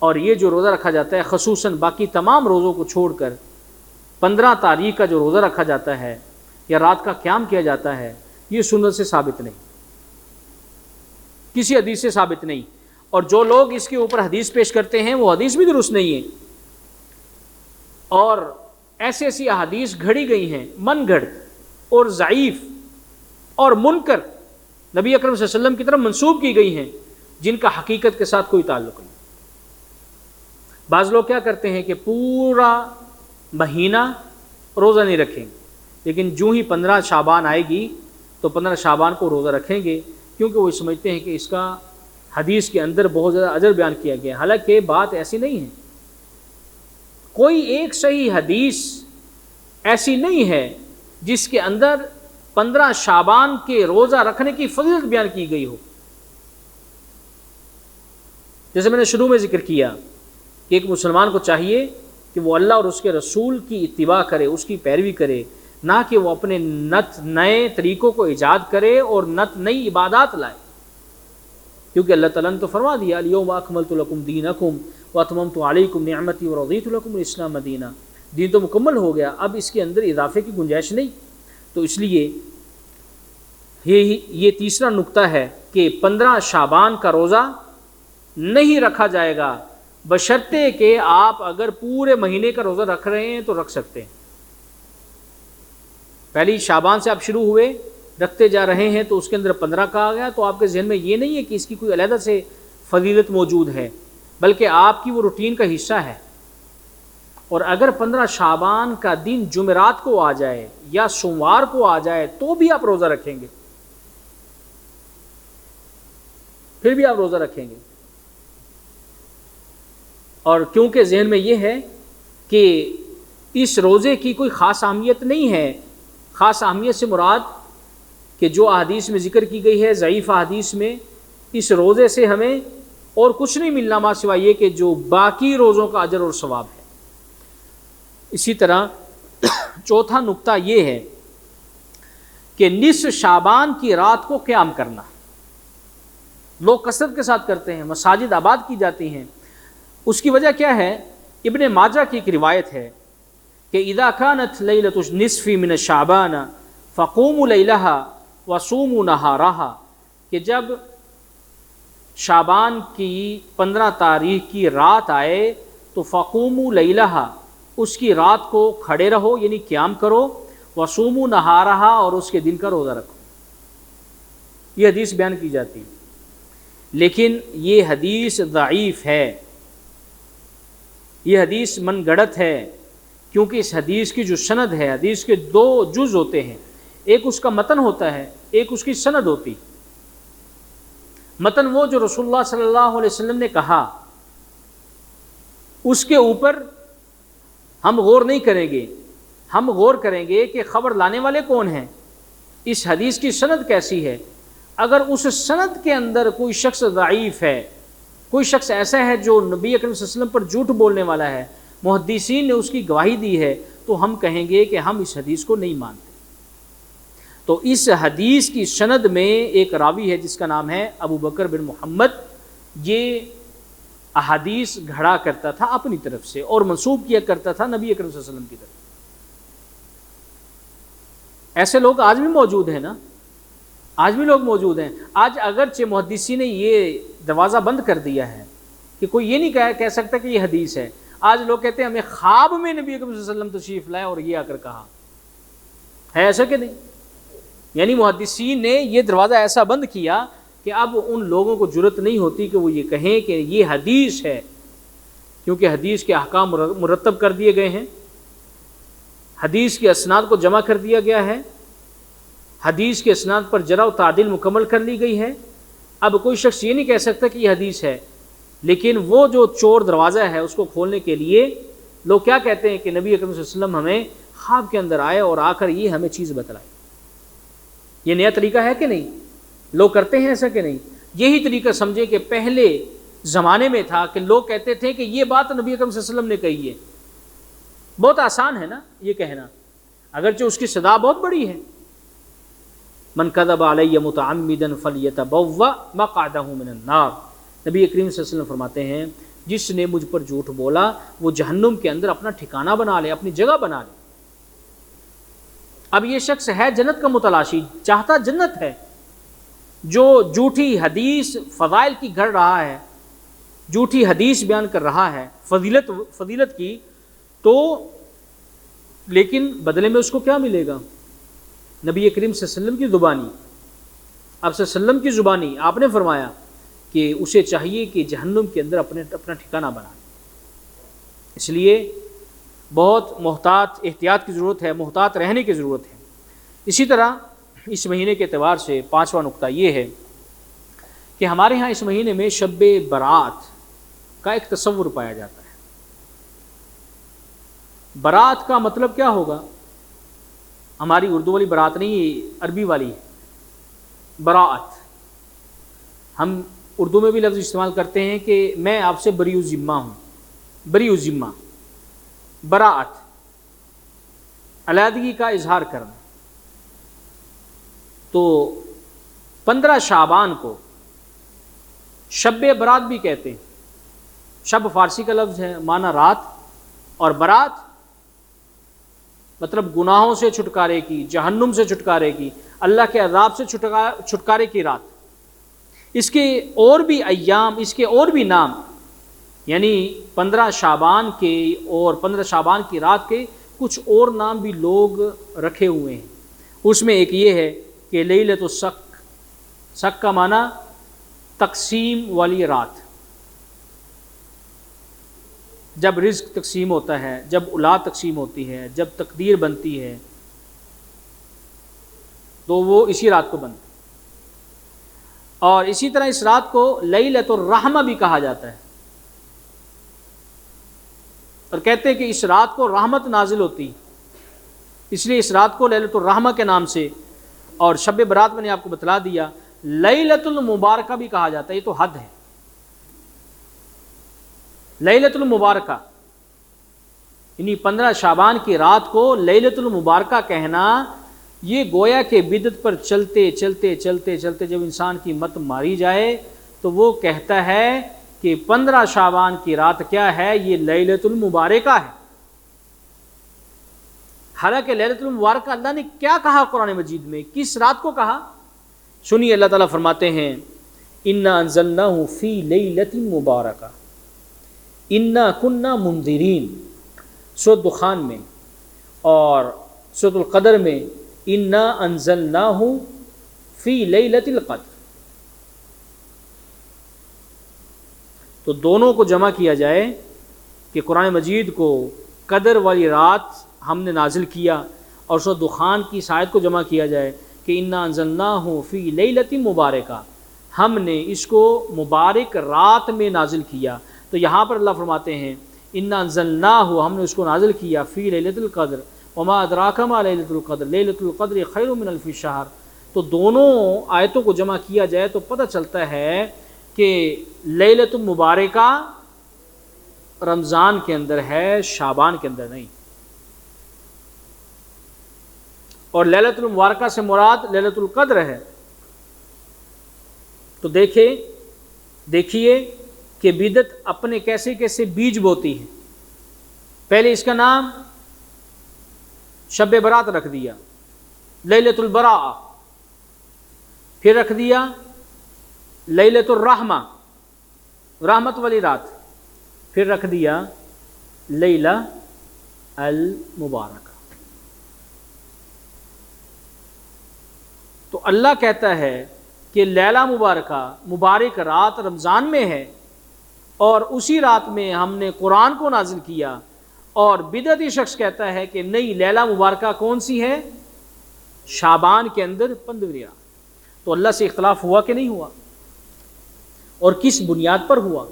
اور یہ جو روزہ رکھا جاتا ہے خصوصاً باقی تمام روزوں کو چھوڑ کر 15 تاریخ کا جو روزہ رکھا جاتا ہے یا رات کا قیام کیا جاتا ہے، یہ سنت سے ثابت نہیں، کسی حدیث سے ثابت نہیں، اور جو لوگ اس کے اوپر حدیث پیش کرتے ہیں وہ حدیث بھی درست نہیں ہے، اور ایسی ایسی احادیث گھڑی گئی ہیں من گھڑت اور ضعیف اور منکر نبی اکرم صلی اللہ علیہ وسلم کی طرف منسوب کی گئی ہیں جن کا حقیقت کے ساتھ کوئی تعلق نہیں۔ بعض لوگ کیا کرتے ہیں کہ پورا مہینہ روزہ نہیں رکھیں گے، لیکن جو ہی 15 شعبان آئے گی تو 15 شعبان کو روزہ رکھیں گے، کیونکہ وہ سمجھتے ہیں کہ اس کا حدیث کے اندر بہت زیادہ اجر بیان کیا گیا، حالانکہ بات ایسی نہیں ہے۔ کوئی ایک صحیح حدیث ایسی نہیں ہے جس کے اندر 15 شعبان کے روزہ رکھنے کی فضیلت بیان کی گئی ہو۔ جیسے میں نے شروع میں ذکر کیا کہ ایک مسلمان کو چاہیے کہ وہ اللہ اور اس کے رسول کی اتباع کرے، اس کی پیروی کرے، نہ کہ وہ اپنے نئے طریقوں کو ایجاد کرے اور نئی عبادات لائے، کیونکہ اللہ تعالیٰ نے تو فرما دیا الیوم اکملت لکم دینکم واتممت علیکم نعمتی ورضیت لکم الاسلام دینا، دین تو مکمل ہو گیا، اب اس کے اندر اضافے کی گنجائش نہیں۔ تو اس لیے یہ تیسرا نقطہ ہے کہ 15 شعبان کا روزہ نہیں رکھا جائے گا، بشرطے کہ آپ اگر پورے مہینے کا روزہ رکھ رہے ہیں تو رکھ سکتے ہیں۔ پہلی شعبان سے آپ شروع ہوئے، رکھتے جا رہے ہیں تو اس کے اندر 15 کا آ گیا، تو آپ کے ذہن میں یہ نہیں ہے کہ اس کی کوئی علیحدہ سے فضیلت موجود ہے، بلکہ آپ کی وہ روٹین کا حصہ ہے۔ اور اگر 15 شعبان کا دن جمعرات کو آ جائے یا سوموار کو آ جائے تو بھی آپ روزہ رکھیں گے، پھر بھی آپ روزہ رکھیں گے۔ اور کیونکہ ذہن میں یہ ہے کہ اس روزے کی کوئی خاص اہمیت نہیں ہے، خاص اہمیت سے مراد کہ جو احادیث میں ذکر کی گئی ہے، ضعیف احادیث میں، اس روزے سے ہمیں اور کچھ نہیں ملنا ماں سوائے یہ کہ جو باقی روزوں کا اجر اور ثواب ہے۔ اسی طرح چوتھا نقطہ یہ ہے کہ نصف شعبان کی رات کو قیام کرنا لوگ کثرت کے ساتھ کرتے ہیں، مساجد آباد کی جاتی ہیں۔ اس کی وجہ کیا ہے؟ ابن ماجہ کی ایک روایت ہے کہ اذا كانت لیلۃ النصف من شعبان فقوموا لیلها وصوموا نہارها، کہ جب شعبان کی 15 تاریخ کی رات آئے تو فقوموا لیلها، اس کی رات کو کھڑے رہو یعنی قیام کرو، وصوموا نہارها، اور اس کے دن کا روزہ رکھو۔ یہ حدیث بیان کی جاتی ہے، لیکن یہ حدیث ضعیف ہے، یہ حدیث من گڑت ہے، کیونکہ اس حدیث کی جو سند ہے، حدیث کے 2 جز ہوتے ہیں، ایک اس کا متن ہوتا ہے، ایک اس کی سند ہوتی۔ متن وہ جو رسول اللہ صلی اللہ علیہ وسلم نے کہا، اس کے اوپر ہم غور نہیں کریں گے، ہم غور کریں گے کہ خبر لانے والے کون ہیں، اس حدیث کی سند کیسی ہے۔ اگر اس سند کے اندر کوئی شخص ضعیف ہے، کوئی شخص ایسا ہے جو نبی اکرم صلی اللہ علیہ وسلم پر جھوٹ بولنے والا ہے، محدثین نے اس کی گواہی دی ہے، تو ہم کہیں گے کہ ہم اس حدیث کو نہیں مانتے۔ تو اس حدیث کی سند میں ایک راوی ہے جس کا نام ہے ابو بکر بن محمد، یہ احادیث گھڑا کرتا تھا اپنی طرف سے اور منسوب کیا کرتا تھا نبی اکرم صلی اللہ علیہ وسلم کی طرف۔ ایسے لوگ آج بھی موجود ہیں نا، آج بھی لوگ موجود ہیں۔ آج اگرچہ محدثین نے یہ دروازہ بند کر دیا ہے کہ کوئی یہ نہیں کہہ سکتا کہ یہ حدیث ہے، آج لوگ کہتے ہیں ہمیں خواب میں نبی اکرم صلی اللہ علیہ وسلم تشریف لائے اور یہ آ کر کہا ہے، ایسا کہ نہیں؟ یعنی محدثین نے یہ دروازہ ایسا بند کیا کہ اب ان لوگوں کو جرت نہیں ہوتی کہ وہ یہ کہیں کہ یہ حدیث ہے، کیونکہ حدیث کے احکام مرتب کر دیے گئے ہیں، حدیث کے اسناد کو جمع کر دیا گیا ہے، حدیث کے اسناد پر جرح و تعدیل مکمل کر لی گئی ہے۔ اب کوئی شخص یہ نہیں کہہ سکتا کہ یہ حدیث ہے، لیکن وہ جو چور دروازہ ہے اس کو کھولنے کے لیے لوگ کیا کہتے ہیں کہ نبی اکرم صلی اللہ علیہ وسلم ہمیں خواب کے اندر آئے اور آ کر یہ ہمیں چیز بتلائی۔ یہ نیا طریقہ ہے کہ نہیں؟ لوگ کرتے ہیں ایسا کہ نہیں؟ یہی طریقہ سمجھے کہ پہلے زمانے میں تھا کہ لوگ کہتے تھے کہ یہ بات نبی اکرم صلی اللہ علیہ وسلم نے کہی ہے۔ بہت آسان ہے نا یہ کہنا، اگرچہ اس کی صدا بہت بڑی ہے۔ من کذب علی متعمدا فلیتبوأ مقعدہ من النار، نبی کریم صلی اللہ علیہ وسلم فرماتے ہیں جس نے مجھ پر جھوٹ بولا وہ جہنم کے اندر اپنا ٹھکانہ بنا لے، اپنی جگہ بنا لے۔ اب یہ شخص ہے جنت کا متلاشی، چاہتا جنت ہے، جو جھوٹی حدیث فضائل کی گھڑ رہا ہے، جھوٹی حدیث بیان کر رہا ہے فضیلت کی، تو لیکن بدلے میں اس کو کیا ملے گا؟ نبی کریم صلی اللہ علیہ وسلم کی زبانی، آپ صلی اللہ علیہ وسلم کی زبانی آپ نے فرمایا کہ اسے چاہیے کہ جہنم کے اندر اپنا ٹھکانہ بنائے۔ اس لیے بہت احتیاط کی ضرورت ہے، محتاط رہنے کی ضرورت ہے۔ اسی طرح اس مہینے کے اعتبار سے 5واں نقطہ یہ ہے کہ ہمارے ہاں اس مہینے میں شب برات کا ایک تصور پایا جاتا ہے۔ برات کا مطلب کیا ہوگا؟ ہماری اردو والی برات نہیں، عربی والی براعت۔ ہم اردو میں بھی لفظ استعمال کرتے ہیں کہ میں آپ سے بری الذمہ ہوں، بری الذمہ، براعت، علیحدگی کا اظہار کرنا۔ تو 15 شعبان کو شب برات بھی کہتے ہیں۔ شب فارسی کا لفظ ہے، معنی رات، اور برات مطلب گناہوں سے چھٹکارے کی، جہنم سے چھٹکارے کی، اللہ کے عذاب سے چھٹکارے کی رات۔ اس کے اور بھی ایام، اس کے اور بھی نام، یعنی 15 شعبان کے اور 15 شعبان کی رات کے کچھ اور نام بھی لوگ رکھے ہوئے ہیں۔ اس میں ایک یہ ہے کہ لیلۃ الشق، شق کا معنی تقسیم والی رات، جب رزق تقسیم ہوتا ہے، جب اولاد تقسیم ہوتی ہے، جب تقدیر بنتی ہے، تو وہ اسی رات کو بنتا ہے۔ اور اسی طرح اس رات کو لیلۃ الرحمہ بھی کہا جاتا ہے، اور کہتے ہیں کہ اس رات کو رحمت نازل ہوتی، اس لیے اس رات کو لیلۃ الرحمہ کے نام سے، اور شب برات میں نے آپ کو بتلا دیا لیلۃ المبارکہ بھی کہا جاتا ہے۔ یہ تو حد ہے، لیلۃ المبارکہ یعنی 15 شعبان کی رات کو لیلۃ المبارکہ کہنا، یہ گویا کہ بدعت پر چلتے چلتے چلتے چلتے جب انسان کی مت ماری جائے تو وہ کہتا ہے کہ 15 شعبان کی رات کیا ہے، یہ لیلۃ المبارکہ ہے۔ حالانکہ لیلۃ المبارکہ اللہ نے کیا کہا قرآن مجید میں، کس رات کو کہا؟ سنیے، اللہ تعالیٰ فرماتے ہیں انا انزلناہ فی لیلۃ مبارکہ انا کننا منذرین، سورۃ دخان میں، اور سورۃ القدر میں انا انزلناہ فی لیلۃ القدر۔ تو دونوں کو جمع کیا جائے کہ قرآن مجید کو قدر والی رات ہم نے نازل کیا، اور سورۃ دخان کی اس آیت کو جمع کیا جائے کہ انا انزلناہ فی لیلۃ مبارکہ، ہم نے اس کو مبارک رات میں نازل کیا۔ تو یہاں پر اللہ فرماتے ہیں انا انزلناہ، ہم نے اس کو نازل کیا، فی لیلۃ القدر وما ادراک ما لیلۃ القدر لیلۃ القدر خیر من الف شہر۔ تو دونوں آیتوں کو جمع کیا جائے تو پتہ چلتا ہے کہ لیلۃ المبارکہ رمضان کے اندر ہے، شعبان کے اندر نہیں۔ اور لیلۃ المبارکہ سے مراد لیلۃ القدر ہے۔ تو دیکھیے کہ بدعت اپنے کیسے کیسے بیج بوتی ہے۔ پہلے اس کا نام شب برات رکھ دیا، لیلۃ البراء، پھر رکھ دیا لیلۃ الرحمہ، رحمت والی رات، پھر رکھ دیا لیلہ المبارکہ۔ تو اللہ کہتا ہے کہ لیلہ مبارکہ، مبارک رات رمضان میں ہے، اور اسی رات میں ہم نے قرآن کو نازل کیا، اور بدعتی شخص کہتا ہے کہ نہیں، لیلہ مبارکہ کون سی ہے؟ شعبان کے اندر 15ویں رات۔ تو اللہ سے اختلاف ہوا کہ نہیں ہوا؟ اور کس بنیاد پر ہوا؟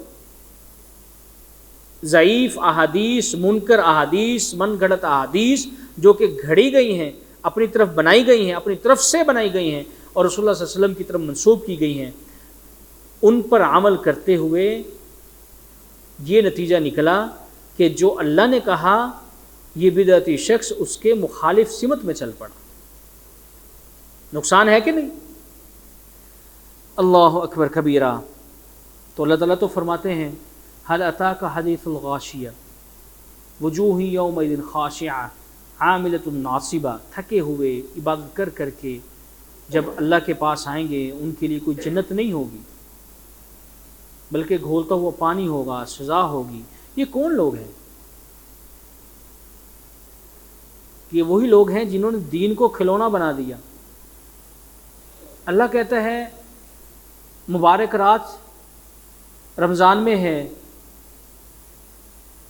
ضعیف احادیث، منکر احادیث، من گھڑت احادیث جو کہ گھڑی گئی ہیں، اپنی طرف بنائی گئی ہیں، اپنی طرف سے بنائی گئی ہیں، اور رسول اللہ صلی اللہ علیہ وسلم کی طرف منسوب کی گئی ہیں، ان پر عمل کرتے ہوئے یہ نتیجہ نکلا کہ جو اللہ نے کہا یہ بدعتی شخص اس کے مخالف سمت میں چل پڑا۔ نقصان ہے کہ نہیں؟ اللہ اکبر کبیرہ۔ تو اللہ تعالیٰ تو فرماتے ہیں هل اتاک حدیث الغاشیہ وجوہ یومئذ خاشعہ عاملۃ ناصبہ، تھکے ہوئے عبادت کر کر کے جب اللہ کے پاس آئیں گے ان کے لیے کوئی جنت نہیں ہوگی بلکہ گھولتا ہوا پانی ہوگا، سزا ہوگی۔ یہ کون لوگ ہیں؟ یہ وہی لوگ ہیں جنہوں نے دین کو کھلونا بنا دیا۔ اللہ کہتا ہے مبارک رات رمضان میں ہے،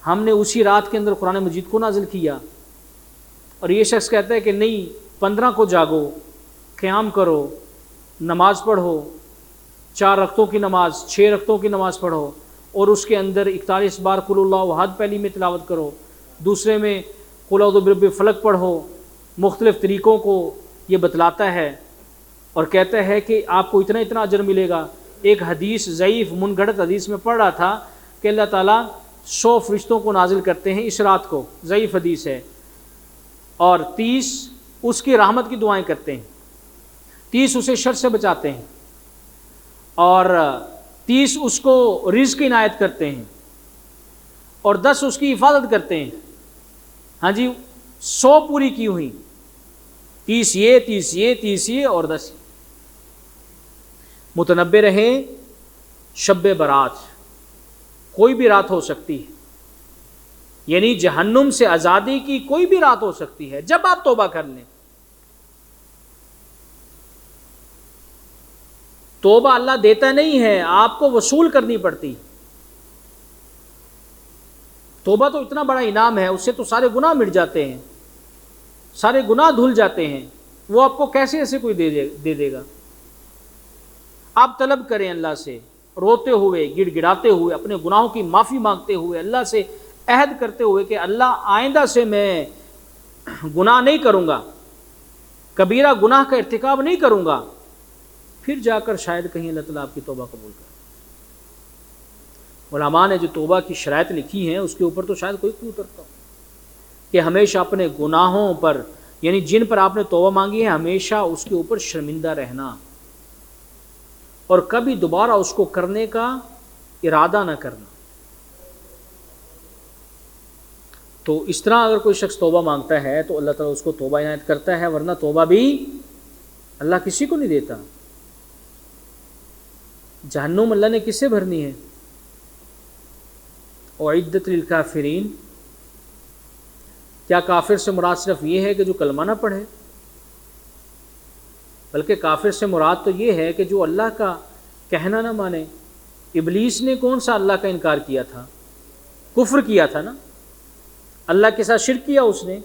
ہم نے اسی رات کے اندر قرآن مجید کو نازل کیا، اور یہ شخص کہتا ہے کہ نہیں، 15 کو جاگو، قیام کرو، نماز پڑھو، 4 رکعتوں کی نماز، 6 رکعتوں کی نماز پڑھو، اور اس کے اندر 41 بار قل اللہ احد پہلی میں تلاوت کرو، دوسرے میں قل اعوذ برب الفلق پڑھو۔ مختلف طریقوں کو یہ بتلاتا ہے اور کہتا ہے کہ آپ کو اتنا اجر ملے گا۔ ایک حدیث ضعیف منگھڑت حدیث میں پڑھ رہا تھا کہ اللہ تعالیٰ 100 فرشتوں کو نازل کرتے ہیں اس رات کو، ضعیف حدیث ہے، اور 30 اس کی رحمت کی دعائیں کرتے ہیں، 30 اسے شر سے بچاتے ہیں، اور 30 اس کو رزق عنایت کرتے ہیں، اور 10 اس کی حفاظت کرتے ہیں۔ ہاں جی، 100 پوری کی ہوئی، 30 یہ 30 یہ 30 یہ اور 10۔ متنبہ رہیں شب برات، کوئی بھی رات ہو سکتی ہے، یعنی جہنم سے آزادی کی کوئی بھی رات ہو سکتی ہے جب آپ توبہ کر لیں۔ توبہ اللہ دیتا نہیں ہے، آپ کو وصول کرنی پڑتی۔ توبہ تو اتنا بڑا انعام ہے، اس سے تو سارے گناہ مٹ جاتے ہیں، سارے گناہ دھل جاتے ہیں، وہ آپ کو کیسے ایسے کوئی دے دے گا؟ آپ طلب کریں اللہ سے، روتے ہوئے، گڑ گڑاتے ہوئے، اپنے گناہوں کی معافی مانگتے ہوئے، اللہ سے عہد کرتے ہوئے کہ اللہ آئندہ سے میں گناہ نہیں کروں گا، کبیرہ گناہ کا ارتکاب نہیں کروں گا، پھر جا کر شاید کہیں اللہ تعالیٰ آپ کی توبہ قبول کرے۔ علماء نے جو توبہ کی شرائط لکھی ہیں اس کے اوپر تو شاید کوئی اترتا ہو کہ ہمیشہ اپنے گناہوں پر، یعنی جن پر آپ نے توبہ مانگی ہے، ہمیشہ اس کے اوپر شرمندہ رہنا اور کبھی دوبارہ اس کو کرنے کا ارادہ نہ کرنا۔ تو اس طرح اگر کوئی شخص توبہ مانگتا ہے تو اللہ تعالیٰ اس کو توبہ عنایت کرتا ہے، ورنہ توبہ بھی اللہ کسی کو نہیں دیتا۔ جہنم اللہ نے کس سے بھرنی ہے؟ اعدت للکافرین، کیا کافر سے مراد صرف یہ ہے کہ جو کلمہ نہ پڑھے؟ بلکہ کافر سے مراد تو یہ ہے کہ جو اللہ کا کہنا نہ مانے۔ ابلیس نے کون سا اللہ کا انکار کیا تھا؟ کفر کیا تھا نا، اللہ کے ساتھ شرک کیا اس نے۔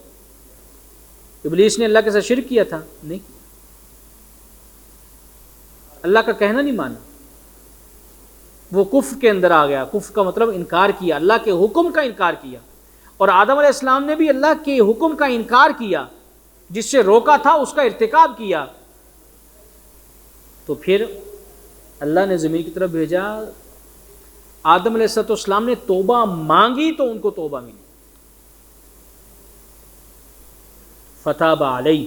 ابلیس نے اللہ کے ساتھ شرک کیا تھا؟ نہیں، اللہ کا کہنا نہیں مانا، وہ کفر کے اندر آ گیا۔ کفر کا مطلب انکار کیا، اللہ کے حکم کا انکار کیا۔ اور آدم علیہ السلام نے بھی اللہ کے حکم کا انکار کیا، جس سے روکا تھا اس کا ارتکاب کیا۔ تو پھر اللہ نے زمین کی طرف بھیجا، آدم علیہ السلام نے توبہ مانگی تو ان کو توبہ ملی۔ فتاب علیہ،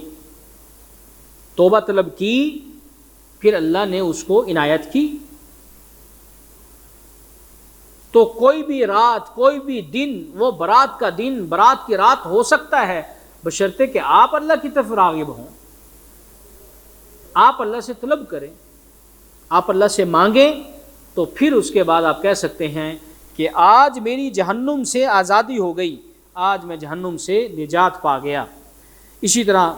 توبہ طلب کی، پھر اللہ نے اس کو عنایت کی۔ تو کوئی بھی رات، کوئی بھی دن، وہ برات کا دن، برات کی رات ہو سکتا ہے، بشرطے کہ آپ اللہ کی طرف راغب ہوں، آپ اللہ سے طلب کریں، آپ اللہ سے مانگیں، تو پھر اس کے بعد آپ کہہ سکتے ہیں کہ آج میری جہنم سے آزادی ہو گئی، آج میں جہنم سے نجات پا گیا۔ اسی طرح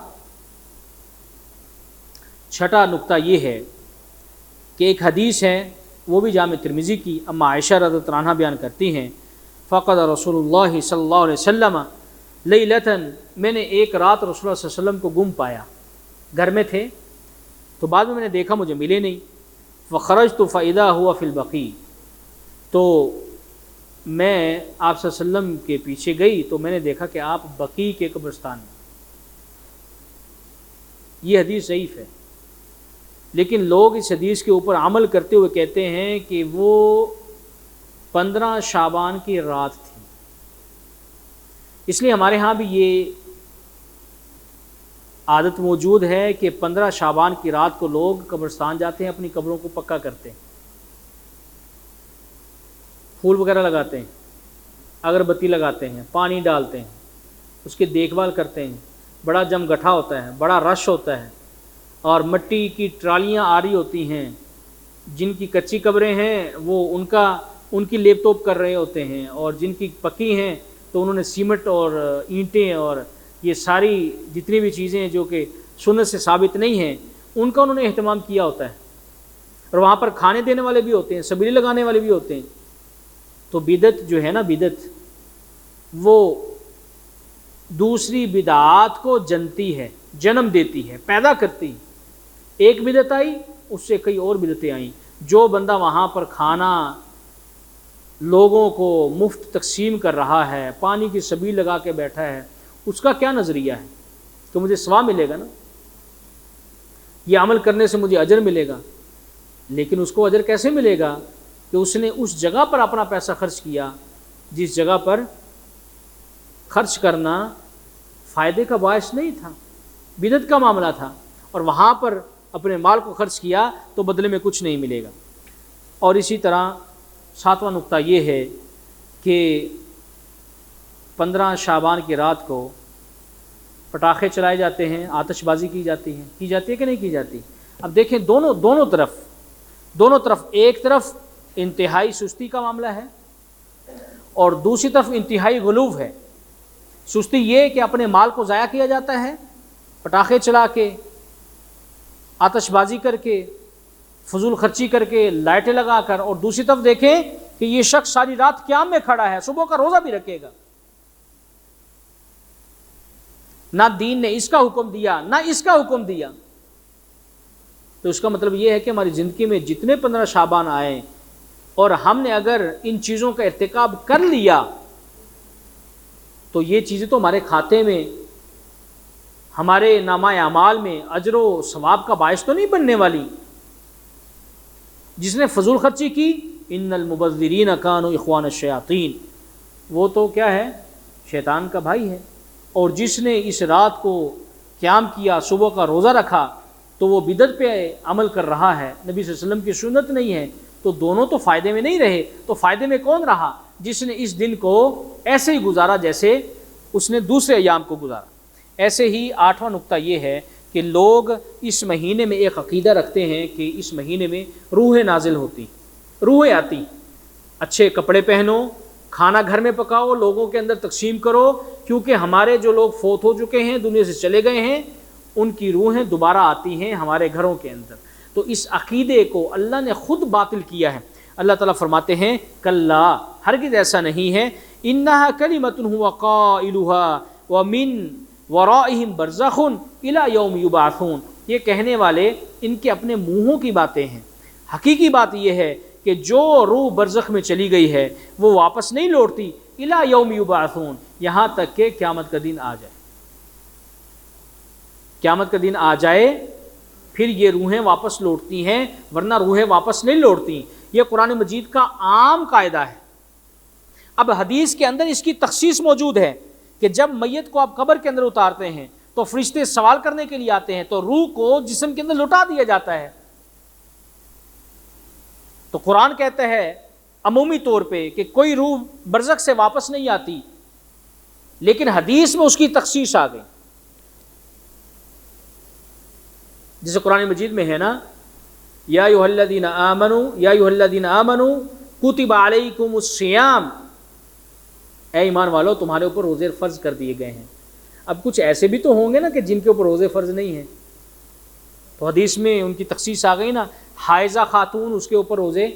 چھٹا نقطہ یہ ہے کہ ایک حدیث ہے، وہ بھی جامع ترمذی کی، اما عائشہ رضی اللہ عنہا بیان کرتی ہیں، فقد رسول اللہ صلی اللہ علیہ وسلم لیلۃً، میں نے ایک رات رسول اللہ صلی اللہ علیہ وسلم کو گم پایا، گھر میں تھے تو بعد میں نے دیکھا مجھے ملے نہیں، فخرجت فاذا هو فی البقیع، تو میں آپ صلی اللہ علیہ وسلم کے پیچھے گئی تو میں نے دیکھا کہ آپ بقیع کے قبرستان میں۔ یہ حدیث ضعیف ہے، لیکن لوگ اس حدیث کے اوپر عمل کرتے ہوئے کہتے ہیں کہ وہ 15 شعبان کی رات تھی۔ اس لیے ہمارے ہاں بھی یہ عادت موجود ہے کہ 15 شعبان کی رات کو لوگ قبرستان جاتے ہیں، اپنی قبروں کو پکا کرتے ہیں، پھول وغیرہ لگاتے ہیں، اگربتی لگاتے ہیں، پانی ڈالتے ہیں، اس کی دیکھ بھال کرتے ہیں، بڑا جم گٹھا ہوتا ہے، بڑا رش ہوتا ہے، اور مٹی کی ٹرالیاں آ رہی ہوتی ہیں، جن کی کچی قبریں ہیں وہ ان کی لیپ توپ کر رہے ہوتے ہیں، اور جن کی پکی ہیں تو انہوں نے سیمنٹ اور اینٹیں اور یہ ساری جتنی بھی چیزیں جو کہ سنت سے ثابت نہیں ہیں ان کا انہوں نے اہتمام کیا ہوتا ہے، اور وہاں پر کھانے دینے والے بھی ہوتے ہیں، سبیلے لگانے والے بھی ہوتے ہیں۔ تو بدعت جو ہے نا، بدعت وہ دوسری بدعات کو جنتی ہے، جنم دیتی ہے، پیدا کرتی ہے۔ ایک بدعت آئی، اس سے کئی اور بدعتیں آئیں۔ جو بندہ وہاں پر کھانا لوگوں کو مفت تقسیم کر رہا ہے، پانی کی سبیل لگا کے بیٹھا ہے، اس کا کیا نظریہ ہے کہ مجھے ثواب ملے گا نا، یہ عمل کرنے سے مجھے اجر ملے گا، لیکن اس کو اجر کیسے ملے گا کہ اس نے اس جگہ پر اپنا پیسہ خرچ کیا جس جگہ پر خرچ کرنا فائدے کا باعث نہیں تھا، بدعت کا معاملہ تھا، اور وہاں پر اپنے مال کو خرچ کیا تو بدلے میں کچھ نہیں ملے گا۔ اور اسی طرح 7واں نقطہ یہ ہے کہ 15 شعبان کی رات کو پٹاخے چلائے جاتے ہیں، آتش بازی کی جاتی ہے کہ نہیں کی جاتی؟ اب دیکھیں دونوں طرف ایک طرف انتہائی سستی کا معاملہ ہے اور دوسری طرف انتہائی غلو ہے۔ سستی یہ کہ اپنے مال کو ضائع کیا جاتا ہے، پٹاخے چلا کے، آتش بازی کر کے، فضول خرچی کر کے لائٹیں لگا کر، اور دوسری طرف دیکھیں کہ یہ شخص ساری رات قیام میں کھڑا ہے، صبح کا روزہ بھی رکھے گا، نہ دین نے اس کا حکم دیا نہ اس کا حکم دیا. تو اس کا مطلب یہ ہے کہ ہماری زندگی میں جتنے 15 شعبان آئے اور ہم نے اگر ان چیزوں کا ارتکاب کر لیا تو یہ چیزیں تو ہمارے کھاتے میں، ہمارے نامہ اعمال میں اجر و ثواب کا باعث تو نہیں بننے والی. جس نے فضول خرچی کی، ان المبذرین کانوا اخوان الشیاطین، وہ تو کیا ہے، شیطان کا بھائی ہے. اور جس نے اس رات کو قیام کیا، صبح کا روزہ رکھا، تو وہ بدعت پہ عمل کر رہا ہے، نبی صلی اللہ علیہ وسلم کی سنت نہیں ہے. تو دونوں تو فائدے میں نہیں رہے. تو فائدے میں کون رہا؟ جس نے اس دن کو ایسے ہی گزارا جیسے اس نے دوسرے ایام کو گزارا. ایسے ہی 8واں نقطہ یہ ہے کہ لوگ اس مہینے میں ایک عقیدہ رکھتے ہیں کہ اس mہینے میں روحیں نازل ہوتی، روحیں آتی. اچھے کپڑے پہنو، کھانا گھر میں پکاؤ، لوگوں کے اندر تقسیم کرو، کیونکہ ہمارے جو لوگ فوت ہو چکے ہیں، دنیا سے چلے گئے ہیں، ان کی روحیں دوبارہ آتی ہیں ہمارے گھروں کے اندر. تو اس عقیدے کو اللہ نے خود باطل کیا ہے. اللہ تعالیٰ فرماتے ہیں کلا، ہرگز ایسا نہیں ہے، انہا کلمۃ هو قائلها ومن ورائہم برزخ الی یوم یبعثون. یہ کہنے والے ان کے اپنے منہوں کی باتیں ہیں. حقیقی بات یہ ہے کہ جو روح برزخ میں چلی گئی ہے وہ واپس نہیں لوٹتی، الی یوم یبعثون، یہاں تک کہ قیامت کا دن آ جائے. قیامت کا دن آ جائے پھر یہ روحیں واپس لوٹتی ہیں، ورنہ روحیں واپس نہیں لوٹتی. یہ قرآن مجید کا عام قاعدہ ہے. اب حدیث کے اندر اس کی تخصیص موجود ہے کہ جب میت کو آپ قبر کے اندر اتارتے ہیں تو فرشتے سوال کرنے کے لیے آتے ہیں، تو روح کو جسم کے اندر لٹا دیا جاتا ہے. تو قرآن کہتا ہے عمومی طور پہ کہ کوئی روح برزخ سے واپس نہیں آتی، لیکن حدیث میں اس کی تخصیص آ گئی. جیسے قرآن مجید میں ہے نا، یا ایھا الذین آمنوا کتب علیکم الصیام، اے ایمان والو تمہارے اوپر روزے فرض کر دیے گئے ہیں. اب کچھ ایسے بھی تو ہوں گے نا کہ جن کے اوپر روزے فرض نہیں ہیں، تو حدیث میں ان کی تخصیص آ گئی نا. حائضہ خاتون، اس کے اوپر روزے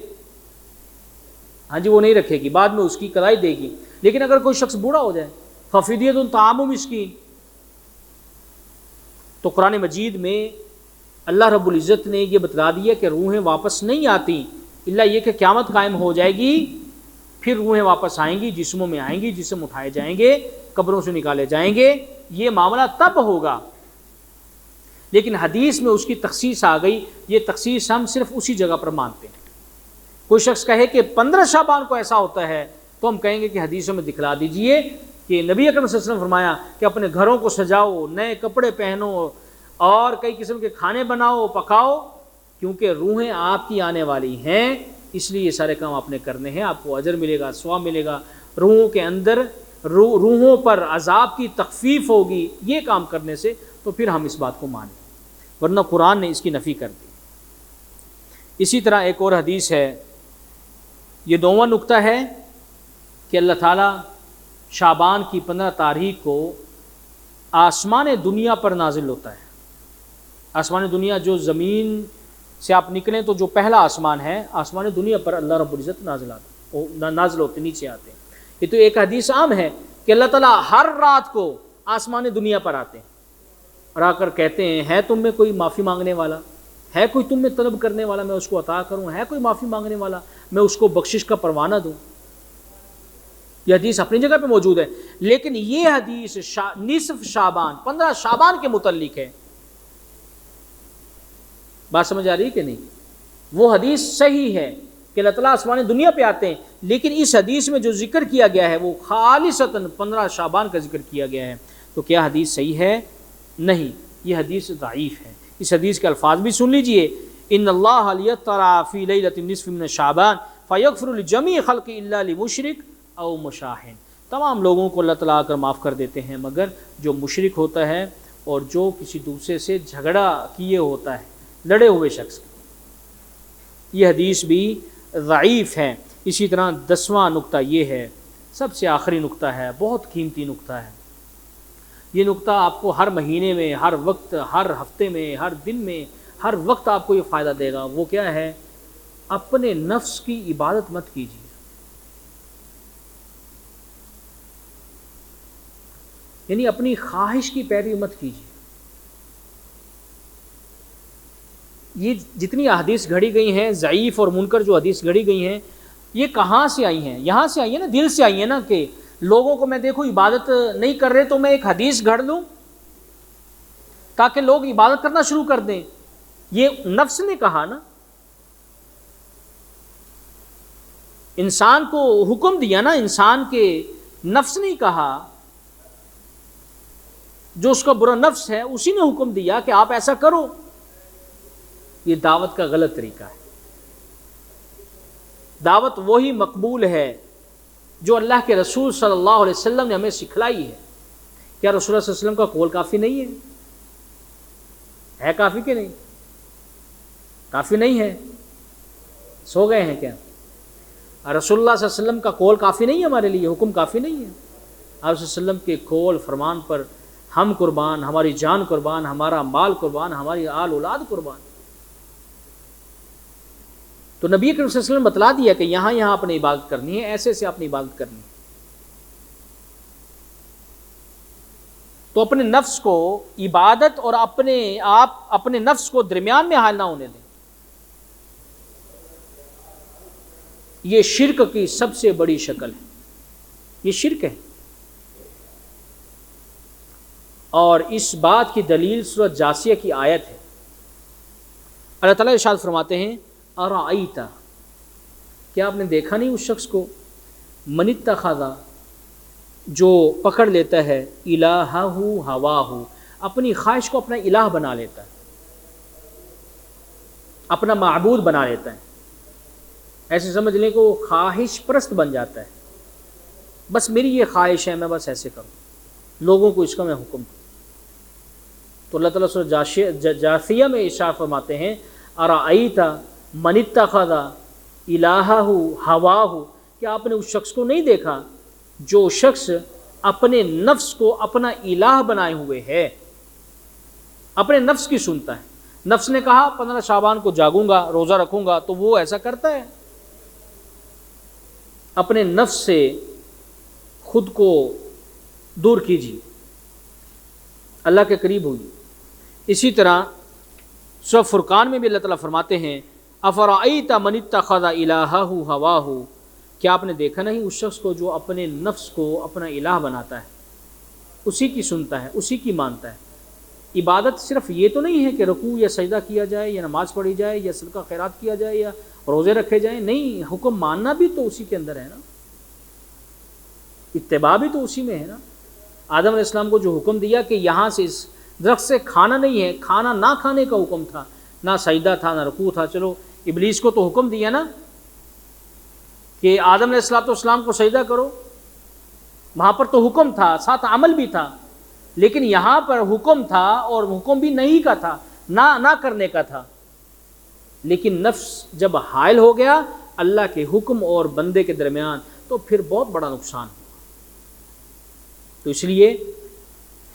ہاں جی وہ نہیں رکھے گی، بعد میں اس کی قضائی دے گی. لیکن اگر کوئی شخص بوڑھا ہو جائے، ففدیۃ طعام مسکین. تو قرآن مجید میں اللہ رب العزت نے یہ بتلا دیا کہ روحیں واپس نہیں آتی الا یہ کہ قیامت قائم ہو جائے گی، پھر روحیں واپس آئیں گی، جسموں میں آئیں گی، جسم اٹھائے جائیں گے، قبروں سے نکالے جائیں گے. یہ معاملہ تب ہوگا. لیکن حدیث میں اس کی تخصیص آ گئی. یہ تخصیص ہم صرف اسی جگہ پر مانتے ہیں. کوئی شخص کہے کہ 15 شعبان کو ایسا ہوتا ہے تو ہم کہیں گے کہ حدیثوں میں دکھلا دیجئے کہ نبی اکرم صلی اللہ علیہ وسلم فرمایا کہ اپنے گھروں کو سجاؤ، نئے کپڑے پہنو اور کئی قسم کے کھانے بناؤ پکاؤ، کیونکہ روحیں آپ کی آنے والی ہیں، اس لیے یہ سارے کام آپ نے کرنے ہیں، آپ کو اجر ملے گا، ثواب ملے گا. روحوں کے اندر روحوں پر عذاب کی تخفیف ہوگی یہ کام کرنے سے، تو پھر ہم اس بات کو مانیں، ورنہ قرآن نے اس کی نفی کر دی. اسی طرح ایک اور حدیث ہے، یہ 9واں نقطہ ہے کہ اللہ تعالیٰ شعبان کی 15 تاریخ کو آسمان دنیا پر نازل ہوتا ہے. آسمان دنیا جو زمین سے آپ نکلیں تو جو پہلا آسمان ہے، آسمان دنیا پر اللہ رب العزت نازل ہوتے، نیچے آتے ہیں. یہ تو ایک حدیث عام ہے کہ اللہ تعالیٰ ہر رات کو آسمان دنیا پر آتے ہیں اور آ کر کہتے ہیں ہے تم میں کوئی معافی مانگنے والا، ہے کوئی تم میں طلب کرنے والا میں اس کو عطا کروں، ہے کوئی معافی مانگنے والا میں اس کو بخشش کا پروانہ دوں. یہ حدیث اپنی جگہ پہ موجود ہے. لیکن یہ حدیث نصف شعبان 15 شعبان کے متعلق ہے. بات سمجھ آ رہی ہے کہ نہیں؟ وہ حدیث صحیح ہے کہ اللہ تعالیٰ آسمان دنیا پہ آتے ہیں، لیکن اس حدیث میں جو ذکر کیا گیا ہے وہ خالصتاً 15 شعبان کا ذکر کیا گیا ہے. تو کیا حدیث صحیح ہے؟ نہیں، یہ حدیث ضعیف ہے. اس حدیث کے الفاظ بھی سن لیجئے، ان اللہ لیطلع فی لیلۃ النصف من شعبان فیغفر لجمیع خلق الا لمشرک او مشاہن. تمام لوگوں کو اللہ تعالیٰ آ کر معاف کر دیتے ہیں مگر جو مشرک ہوتا ہے اور جو کسی دوسرے سے جھگڑا کیے ہوتا ہے، لڑے ہوئے شخص. یہ حدیث بھی ضعیف ہے. اسی طرح 10واں نقطہ یہ ہے، سب سے آخری نقطہ ہے، بہت قیمتی نقطہ ہے. یہ نقطہ آپ کو ہر مہینے میں، ہر وقت، ہر ہفتے میں، ہر دن میں، ہر وقت آپ کو یہ فائدہ دے گا، وہ کیا ہے؟ اپنے نفس کی عبادت مت کیجیے۔ یعنی اپنی خواہش کی پیروی مت کیجیے۔ یہ جتنی احادیث گھڑی گئی ہیں، ضعیف اور منکر جو حدیث گھڑی گئی ہیں، یہ کہاں سے آئی ہیں؟ یہاں سے آئی ہیں نا، دل سے آئی ہیں نا، کہ لوگوں کو میں دیکھوں عبادت نہیں کر رہے تو میں ایک حدیث گھڑ لوں تاکہ لوگ عبادت کرنا شروع کر دیں۔ یہ نفس نے کہا نا، انسان کو حکم دیا نا، انسان کے نفس نے کہا، جو اس کا برا نفس ہے اسی نے حکم دیا کہ آپ ایسا کرو۔ یہ دعوت کا غلط طریقہ ہے۔ دعوت وہی مقبول ہے جو اللہ کے رسول صلی اللہ علیہ وسلم نے ہمیں سکھلائی ہے۔ کیا رسول اللہ صلی اللہ علیہ وسلم کا قول کافی نہیں ہے کافی کہ نہیں؟ کافی نہیں ہے؟ سو گئے ہیں کیا؟ رسول اللہ صلی اللہ علیہ وسلم کا قول کافی نہیں ہے ہمارے لیے؟ حکم کافی نہیں ہے؟ آپ صلی اللہ علیہ وسلم کے قول فرمان پر ہم قربان، ہماری جان قربان، ہمارا مال قربان، ہماری آل اولاد قربان۔ تو نبی کریم صلی اللہ علیہ وسلم نے بتلا دیا کہ یہاں اپنی عبادت کرنی ہے، ایسے سے اپنی عبادت کرنی ہے۔ تو اپنے نفس کو عبادت اور اپنے نفس کو درمیان میں حائل نہ ہونے دیں۔ یہ شرک کی سب سے بڑی شکل ہے، یہ شرک ہے۔ اور اس بات کی دلیل سورۃ جاثیہ کی آیت ہے۔ اللہ تعالیٰ ارشاد فرماتے ہیں ارأیت، کیا آپ نے دیکھا نہیں اس شخص کو، من اتخذ، جو پکڑ لیتا ہے الہہ ہواہ، اپنی خواہش کو اپنا الہ بنا لیتا ہے، اپنا معبود بنا لیتا ہے۔ ایسے سمجھ لیں کہ وہ خواہش پرست بن جاتا ہے، بس میری یہ خواہش ہے، میں بس ایسے کروں، لوگوں کو اس کا میں حکم دوں۔ تو اللہ تعالیٰ سورۃ جاثیہ میں ارشاد فرماتے ہیں ارأیت من اتخذ الہہ ہواہ، کیا آپ نے اس شخص کو نہیں دیکھا جو شخص اپنے نفس کو اپنا الہ بنائے ہوئے ہے، اپنے نفس کی سنتا ہے۔ نفس نے کہا 15 شعبان کو جاگوں گا، روزہ رکھوں گا، تو وہ ایسا کرتا ہے۔ اپنے نفس سے خود کو دور کیجیے، اللہ کے قریب ہوئیے۔ اسی طرح سورۃ فرقان میں بھی اللہ تعالیٰ فرماتے ہیں افرأیت من اتخذ الہہ ہواہ، کیا آپ نے دیکھا نہیں اس شخص کو جو اپنے نفس کو اپنا الہ بناتا ہے، اسی کی سنتا ہے، اسی کی مانتا ہے۔ عبادت صرف یہ تو نہیں ہے کہ رکوع یا سجدہ کیا جائے یا نماز پڑھی جائے یا صدقہ خیرات کیا جائے یا روزے رکھے جائیں، نہیں، حکم ماننا بھی تو اسی کے اندر ہے نا، اتباع بھی تو اسی میں ہے نا۔ آدم علیہ السلام کو جو حکم دیا کہ یہاں سے اس درخت سے کھانا نہیں ہے، کھانا نہ کھانے کا حکم تھا، نہ سجدہ تھا نہ رکوع تھا۔ چلو ابلیس کو تو حکم دیا نا کہ آدم علیہ السلام کو سجدہ کرو، وہاں پر تو حکم تھا، ساتھ عمل بھی تھا، لیکن یہاں پر حکم تھا اور حکم بھی نہیں کا تھا، نہ کرنے کا تھا۔ لیکن نفس جب حائل ہو گیا اللہ کے حکم اور بندے کے درمیان تو پھر بہت بڑا نقصان ہوا۔ تو اس لیے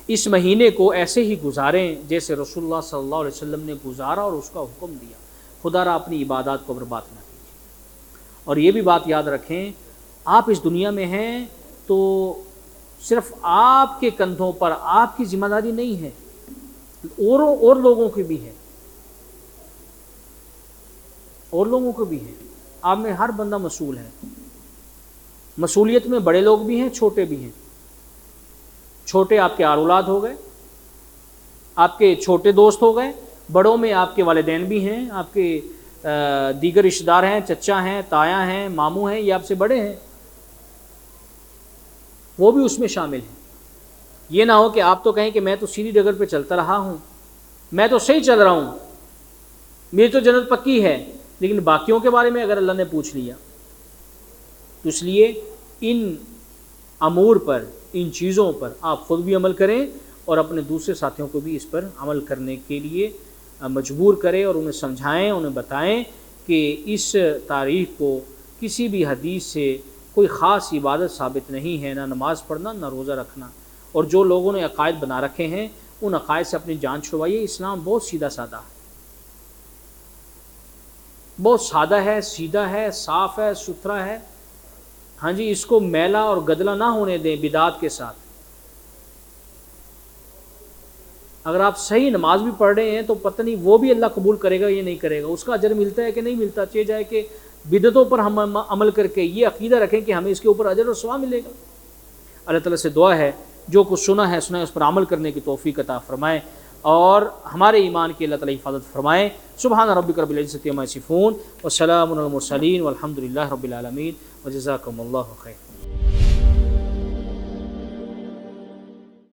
اس مہینے کو ایسے ہی گزاریں جیسے رسول اللہ صلی اللہ علیہ وسلم نے گزارا اور اس کا حکم دیا۔ خدا را اپنی عبادات کو برباد نہ کیجیے۔ اور یہ بھی بات یاد رکھیں، آپ اس دنیا میں ہیں تو صرف آپ کے کندھوں پر آپ کی ذمہ داری نہیں ہے، اور لوگوں کی بھی ہے، اور لوگوں کو بھی ہے۔ آپ میں ہر بندہ مسئول ہے۔ مسئولیت میں بڑے لوگ بھی ہیں، چھوٹے بھی ہیں۔ چھوٹے آپ کے اولاد ہو گئے، آپ کے چھوٹے دوست ہو گئے، بڑوں میں آپ کے والدین بھی ہیں، آپ کے دیگر رشتہ دار ہیں، چچا ہیں، تایا ہیں، ماموں ہیں، یہ آپ سے بڑے ہیں، وہ بھی اس میں شامل ہیں۔ یہ نہ ہو کہ آپ تو کہیں کہ میں تو سیدھی ڈگر پہ چلتا رہا ہوں، میں تو صحیح چل رہا ہوں، میری تو جنت پکی ہے، لیکن باقیوں کے بارے میں اگر اللہ نے پوچھ لیا تو اس لیے ان امور پر، ان چیزوں پر آپ خود بھی عمل کریں اور اپنے دوسرے ساتھیوں کو بھی اس پر عمل کرنے کے لیے مجبور کریں اور انہیں سمجھائیں، انہیں بتائیں کہ اس تاریخ کو کسی بھی حدیث سے کوئی خاص عبادت ثابت نہیں ہے، نہ نماز پڑھنا نہ روزہ رکھنا۔ اور جو لوگوں نے عقائد بنا رکھے ہیں ان عقائد سے اپنی جان چھڑوائیے۔ اسلام بہت سیدھا سادہ ہے، بہت سادہ ہے، سیدھا ہے، صاف ہے، ستھرا ہے، ہاں جی، اس کو میلا اور گدلا نہ ہونے دیں بدعات کے ساتھ۔ اگر آپ صحیح نماز بھی پڑھ رہے ہیں تو پتہ نہیں وہ بھی اللہ قبول کرے گا یا نہیں کرے گا، اس کا اجر ملتا ہے کہ نہیں ملتا، چاہے جائے کہ بدعتوں پر ہم عمل کر کے یہ عقیدہ رکھیں کہ ہمیں اس کے اوپر اجر اور ثواب ملے گا۔ اللہ تعالیٰ سے دعا ہے جو کچھ سنا ہے اس پر عمل کرنے کی توفیق عطا فرمائے اور ہمارے ایمان کی اللہ تعالیٰ حفاظت فرمائے۔ سبحان ربک رب العزۃ عما یصفون وسلام علی المرسلین والحمد للہ رب العالمین وجزاکم اللہ خیر۔